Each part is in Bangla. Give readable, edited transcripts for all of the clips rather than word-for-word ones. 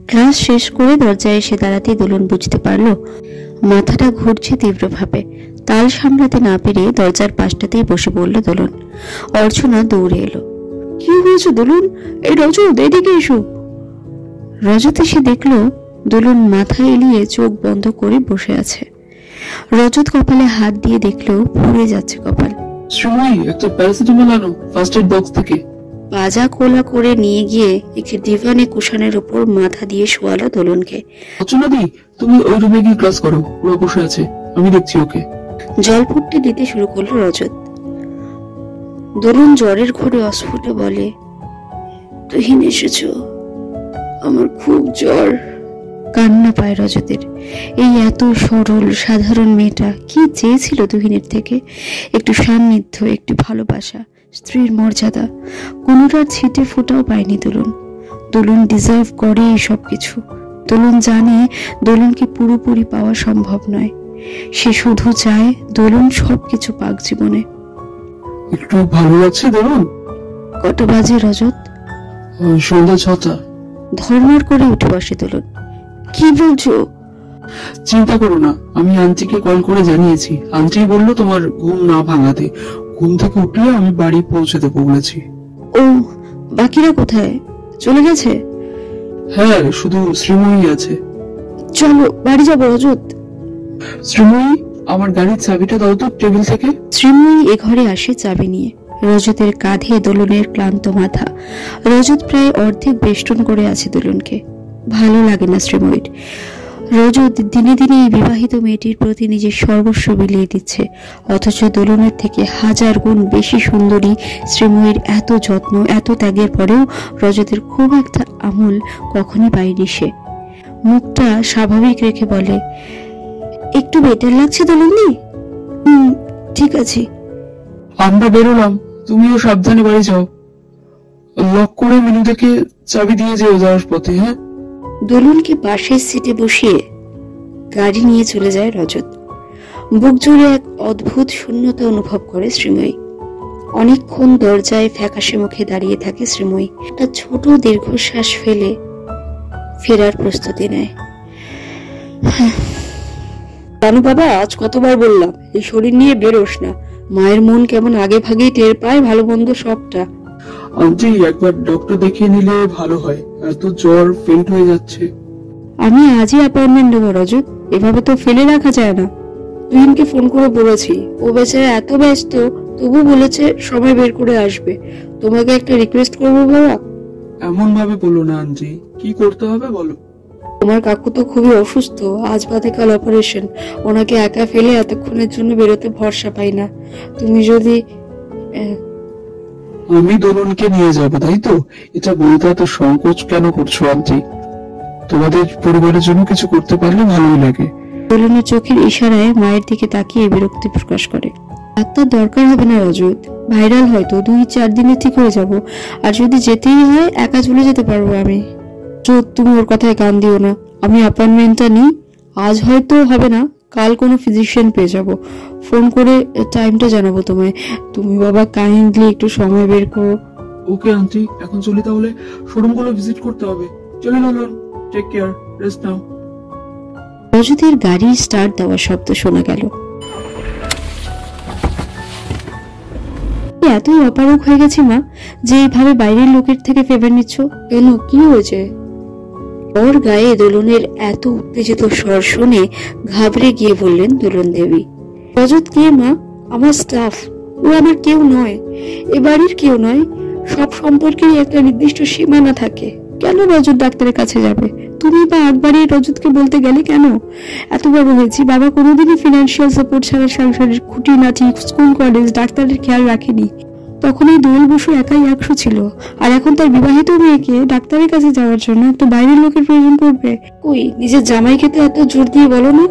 ক্লাস শেষ করে দরজায় এসে দাঁড়াতেই দোলন বুঝতে পারলো মাথাটা ঘুরছে তীব্রভাবে। তাল সামলাতে না পেরে দরজার পাশটাতেই বসে পড়ল দোলন। অর্চনা দৌড়ে এলো। কি হয়েছে দোলন? এই রজত, এদিকে এসো। রজত এসে দেখলো দোলন মাথা এলিয়ে চোখ বন্ধ করে বসে আছে। রজত কপালে হাত দিয়ে দেখলো পুড়ে যাচ্ছে কপাল। শ্রীময়ী, একটা প্যারাসিটামল আনো ফার্স্ট এড বক্স থেকে। বাজা কোলা করে নিয়ে গিয়ে একটি ডিভানে কুশনের উপর মাথা দিয়ে শোয়ালো দোলনকে। অর্চনাদি, তুমি ওই রুমে গিয়ে ক্লাস করো, ওরা বসে আছে, আমি দেখছি ওকে। জল ফুটতে দিতে শুরু করলো রজত। দোলন জ্বরের ঘোরে অস্ফুটে বলে, তুহিন এসেছো, আমার খুব জ্বর। কান্না পায় রজতের। এই এত সরল সাধারণ মেয়েটা কি চেয়েছিল তুহিনের থেকে? একটু সান্নিধ্য, একটু ভালোবাসা, স্ত্রীর মর্যাদা, কোনোটার ছিটে ফোটাও পায়নি দোলন। দোলন ডিজার্ভ করে এই সব কিছু। দোলন জানে দোলনকে পুরোপুরি পাওয়া সম্ভব নয়। সে শুধু চায় দোলন সবকিছু পাক জীবনে। একটু ভালো লাগছে দোলন? কত বাজে রজত? সন্ধ্যা 6টা। ধর্মর করে উঠে বসে দোলন। কি বলছো? চিন্তা করো না, আমি আন্টিকে কল করে জানিয়েছি। আন্টি বললো তোমার ঘুম না ভাঙাতে, ঘুম থেকে উঠলে আমি বাড়ি পৌঁছে দেবো বলেছি। ও, বাকিরা কোথায়? চলে গেছে? হ্যাঁ, শুধু শ্রীময়ী আছে। চলো বাড়ি যাবো রজত। শ্রীময়ী, আমার গাড়ির চাবিটা দাও তো টেবিল থেকে। শ্রীময়ী এ ঘরে আসে চাবি নিয়ে। রজতের কাঁধে দোলনের ক্লান্ত মাথা। রজত প্রায় অর্ধেক বেষ্টন করে আছে দোলনকে। ভালো লাগে না শ্রীময়ীর। রজত দিনে দিনে এই বিবাহিত মেয়েটির প্রতি নিজের সর্বস্ব বিলিয়ে দিচ্ছে, অথচ দোলনের থেকে হাজার গুণ বেশি সুন্দরী শ্রীময়ীর এত যত্ন, এত ত্যাগের পরেও রজতের খুব একটা আমল কখনই পায়নি সে। মুখটা স্বাভাবিক রেখে বলে, একটু বেটার লাগছে দোলনদি? ঠিক আছে। আমরা বেরোলাম, তুমিও সাবধানে বাড়ি যাও। লক করে মেনু থেকে চাবি দিয়ে যেও যাওয়ার পথে। হ্যাঁ। দোলনকে পাশের সিটে বসিয়ে গাড়ি নিয়ে চলে যায় রজত। বুক জুড়ে এক অদ্ভুত শূন্যতা অনুভব করে শ্রীময়ী। অনেকক্ষণ দরজায় ফ্যাকাশে মুখে দাঁড়িয়ে থাকে শ্রীময়ী। একটা ছোট দীর্ঘশ্বাস ফেলে ফেরার প্রস্তুতি নেয়। জানো বাবা, আজ কতবার বললাম এই শরীর নিয়ে বেরোস না। মায়ের মন কেমন আগে ভাগেই টের পায় ভালো মন্দ সবটা। আন্টি, একবার ডক্টর দেখিয়ে নিলে ভালো হয়, এত জ্বর ফেন্ট হয়ে যাচ্ছে। আমি আজই অ্যাপয়েন্টমেন্ট নেবো রজত, এভাবে তো ফেলে রাখা যায় না। তুহিনকে ফোন করে বলেছি, ও বেচারা এত ব্যস্ত, তবু বলেছে সময় বের করে আসবে। তোমাকে একটা রিকোয়েস্ট করবো বাবা। এমন ভাবে বলো না আন্টি, কি করতে হবে বলো। তোমার কাকু তো খুবই অসুস্থ, আজ বাদে কাল অপারেশন। ওনাকে একা ফেলে এতক্ষণের জন্য বেরোতে ভরসা পাই না। তুমি যদি আমি দোলনকে নিয়ে যাবো, তাই তো? এটা বলতে এত সংকোচ কেন করছো আন্টি? তোমাদের পরিবারের জন্য কিছু করতে পারলে ভালোই লাগে। দোলনের চোখের ইশারায় মায়ের দিকে তাকিয়ে বিরক্তি প্রকাশ করে। ডাক্তার দরকার হবে না রজত, ভাইরাল হয়তো 2-4 দিনে ঠিক হয়ে যাব। আর যদি যেতেই হয় একা চলে যেতে পারবো আমি। তুমি ওর কথায় কান দিও না। আমি অ্যাপয়েন্টমেন্টটা নিই, আজ হয়তো হবে না, কাল কোনো ফিজিশিয়ান পেয়ে যাব। ফোন করে টাইমটা জানাবো তোমায়। তুমি বাবা কাইন্ডলি একটু সময় বের করো। ওকে আন্টি, এখন চলি তাহলে, শোরুমগুলো ভিজিট করতে হবে। চলে দোলন, টেক কেয়ার, রেস্ট নাও। রজতের গাড়ির স্টার্ট দেওয়ার শব্দ শোনা গেল। এতই অপারক হয়ে গেছি মা যে এইভাবে বাইরের লোকের থেকে ফেভার নিচ্ছ কেন? কি হয়েছে? ওর গায়ে দোলনের এত উত্তেজিত স্বর শুনে ঘাবড়ে গিয়ে বললেন দোলন দেবী। রজত কে মা? আমার স্টাফ, ও আমার কেউ নয়, এ বাড়ির কেউ নয়। সব সম্পর্কেরই একটা নির্দিষ্ট সীমানা থাকে। কেন রজত ডাক্তারের কাছে যাবে? তুমি বা একবারই রজতকে বলতে গেলে কেন? এত বড় হয়েছি, বাবা কোনোদিনই ফিনান্সিয়াল সাপোর্ট ছাড়া সংসারের খুঁটিনাটি, স্কুল কলেজ, ডাক্তারের খেয়াল রাখেনি। তখন এই দোয়েল বসু একাই 100 ছিল, আর এখন তার বিবাহিত মেয়েকে ডাক্তারের কাছে যাওয়ার জন্য একটা বাইরের লোকের প্রয়োজন পড়বে? কই, নিজের জামাইকে তো এত জোর দিয়ে বলো না।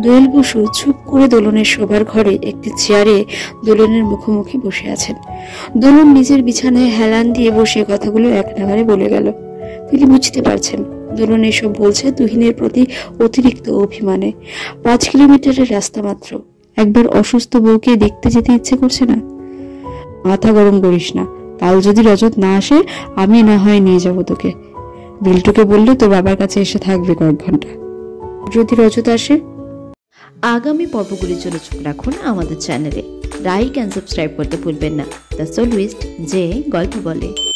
দোয়েল বসু চুপ করে দোলনের শোবার ঘরে একটি চেয়ারে দোলনের মুখোমুখি বসে আছেন। দোলন নিজের বিছানায় হেলান দিয়ে বসে কথাগুলো এক নাগারে বলে গেল। তিনি বুঝতে পারছেন দোলন এসব বলছে তুহিনের প্রতি অতিরিক্ত অভিমানে। 5 কিলোমিটারের রাস্তা মাত্র, একবার অসুস্থ বউকে দেখতে যেতে ইচ্ছে করছে না। মাথা গরম করিস না, কাল যদি রজত না আসে আমি না হয় নিয়ে যাবো তোকে। বিল্টুকে বললে তোর বাবার কাছে এসে থাকবে কয়েক ঘন্টা। যদি রজত আসে? আগামী পর্বগুলির জন্য চোখ রাখুন আমাদের চ্যানেলে। লাইক অ্যান্ড সাবস্ক্রাইব করতে ভুলবেন না। দ্য সলুইস্ট যে গল্প বলে।